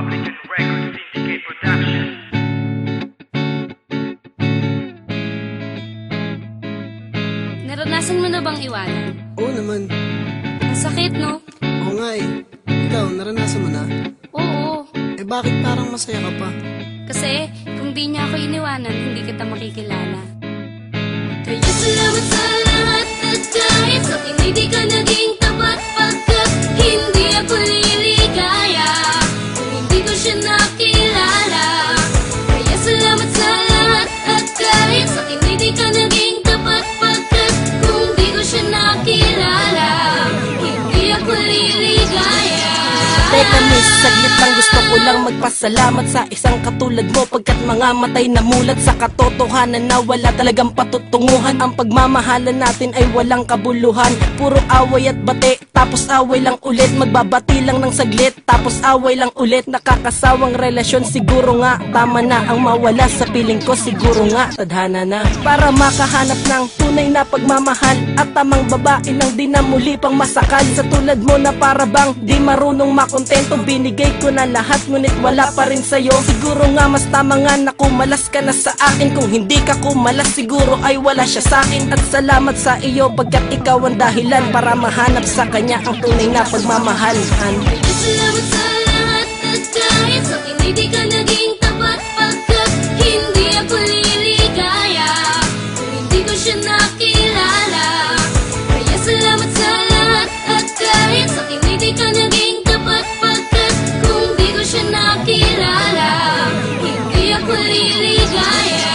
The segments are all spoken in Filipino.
Republican Records Syndicate Production. Naranasan mo na bang iwanan? Oo naman. Ang sakit, no? Oo nga eh. Ikaw, naranasan mo na? Oo. Eh bakit parang masaya ka pa? Kasi kung di niya ako iniwanan, hindi kita makikilala. Kaya salamat sa lahat at kahit sa akin ay di ka naging tapat pagkat hindi ako liligaya kung hindi ko siya nakilala. Kaya salamat sa lahat at kahit sa akin ay di ka naging tapat pagkat kung di ko siya nakilala, hindi ako liligaya. Teka miss, saglit lang gusto ko lang magpasalamat sa isang katulad mo pagkat mga matay na mulat sa katotohanan na wala talagang patutunguhan. Ang pagmamahalan natin ay walang kabuluhan, puro away at bate, tapos away lang ulit. Magbabati lang ng saglit, tapos away lang ulit. Nakakasawang relasyon, siguro nga tama na ang mawala sa piling ko. Siguro nga tadhana na para makahanap ng tunay na pagmamahal at tamang babae nang di na muli pang masakal. Sa tulad mo na para bang di marunong makontento, binigay ko na lahat ngunit wala pa rin sa'yo. Siguro nga mas tama nga na kumalas ka na sa akin. Kung hindi ka kumalas siguro ay wala siya sa'kin. At salamat sa iyo pagkat ikaw ang dahilan para mahanap sa kanya ang tunay na pagmamahalan. Salamat sa lahat at kahit sa akin ay di ka naging tapat pagkat hindi ako liligaya kung hindi ko siya nakilala. Kaya salamat sa lahat at kahit sa akin ay di ka naging tapat pagkat kung di ko siya nakilala, hindi ako liligaya.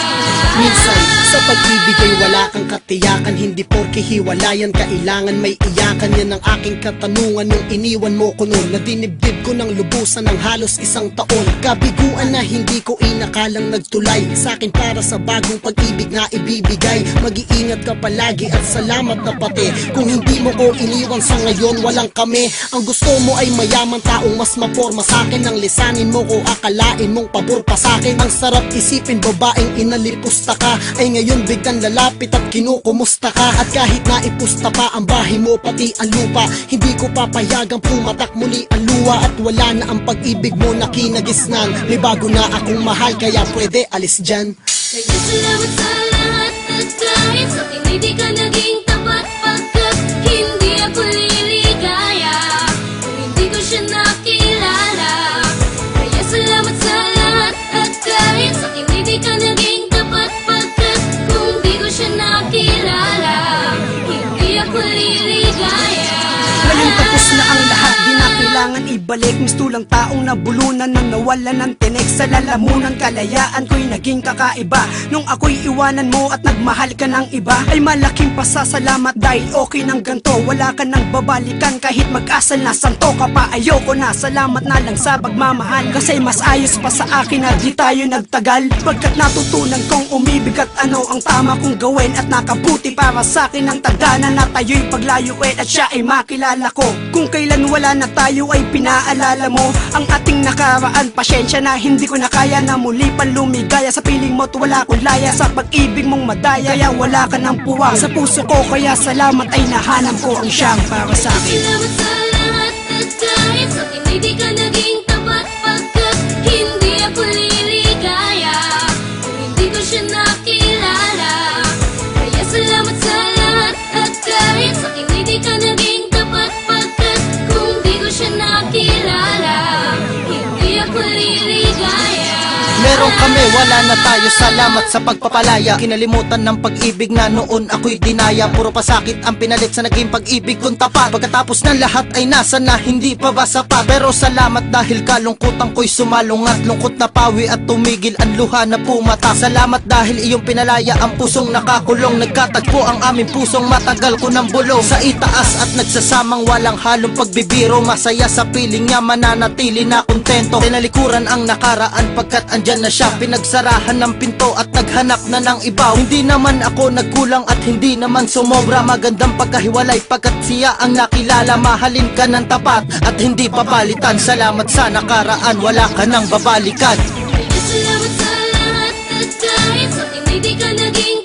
Minsan, sa pag-ibig ay wala kang katiyakan. Hindi porke hiwalayan, kailangan may iyakan. Yan ang aking katanungan nung iniwan mo ko noon. Nadinibdib ko ng lubusan ng halos isang taon. Kabiguan na hindi ko inakalang nagtulay sa akin para sa bagong pag-ibig na ibibigay. Mag-iingat ka palagi at salamat na pati kung hindi mo ko iniwan sa ngayon walang kami. Ang gusto mo ay mayaman, taong mas maporma sa akin. Ang lisanin mo ko akalain mong pabor pa sa akin. Ang sarap isipin babaeng inalipusta ka ay ngayon biglang lalapit at kinukumusta ka. At kahit na ipusta pa ang bahay mo pati ang lupa, hindi ko papayagang pumatak muli ang luwa. At wala na ang pag-ibig mo na kinagisnan. May bago na akong mahal kaya pwede alis dyan. Kaya salamat sa lahat at kahit sa akin ay di ka naging tapat pagkat hindi ako liligaya kung hindi ko siya nakilala. Kaya salamat sa lahat at kahit sa akin ay di ka naging tapat pagkat kung di ko siya nakilala, hindi ako liligaya. Ngayon tapos na ang lahat, di na kailangan ibalik. Mistulang taong nabulunan nang nawalan ng tinik. Sa lalamunan kalayaan ko'y naging kakaiba. Nung ako'y iwanan mo at nagmahal ka ng iba, ay malaking pasasalamat dahil okay ng ganto. Wala ka nang babalikan kahit mag-asal na santo ka pa. Ayoko na, salamat na lang sa pagmamahal. Kasi mas ayos pa sa akin na di tayo nagtagal. Pagkat natutunan kong umibig at ano ang tama kong gawin. At nakabuti para sa akin ang tagana na tayo'y paglayuin at siya ay makilala ko. Kung kailan wala na tayo ay pinaalala mo ang ating nakaraan. Pasyensya na hindi ko na kaya na muli pang lumigaya. Sa piling mo't wala akong laya, sa pag-ibig mong madaya. Kaya wala ka ng puwang sa puso ko, kaya salamat ay nahanap ko ang siyang para sa akin. Salamat sa lahat at kahit sa akin ay di ka naging tapat pagkat hindi ako liligaya kung hindi ko siya nakilala. Kaya salamat sa lahat at kahit sa akin ay di ka naging tapat pagkat kung di ko siya nakilala, hindi ako liligaya. Meron kami, wala na tayo, salamat sa pagpapalaya. Kinalimutan ng pag-ibig na noon ako'y dinaya. Puro pasakit ang pinalit sa naging pag-ibig kong tapat. Pagkatapos ng lahat ay nasa na, hindi pa ba sapat? Pero salamat dahil kalungkutan ko'y sumalungat. Lungkot na pawi at tumigil ang luha na pumata. Salamat dahil iyong pinalaya ang pusong nakakulong. Nagkatagpo ang aming pusong matagal ko ng bulong. Sa itaas at nagsasamang walang halong pagbibiro. Masaya sa piling niya, mananatili na kontento. Tinalikuran ang nakaraan pagkat andyan na siya. Pinagsarahan ng pinto at naghanap na ng iba. Hindi naman ako nagkulang at hindi naman sumobra. Magandang pagkahiwalay pagkat siya ang nakilala. Mahalin ka ng tapat at hindi papalitan. Salamat sa nakaraan, wala ka nang babalikan. Kaya salamat sa lahat at kahit sa akin ay di ka naging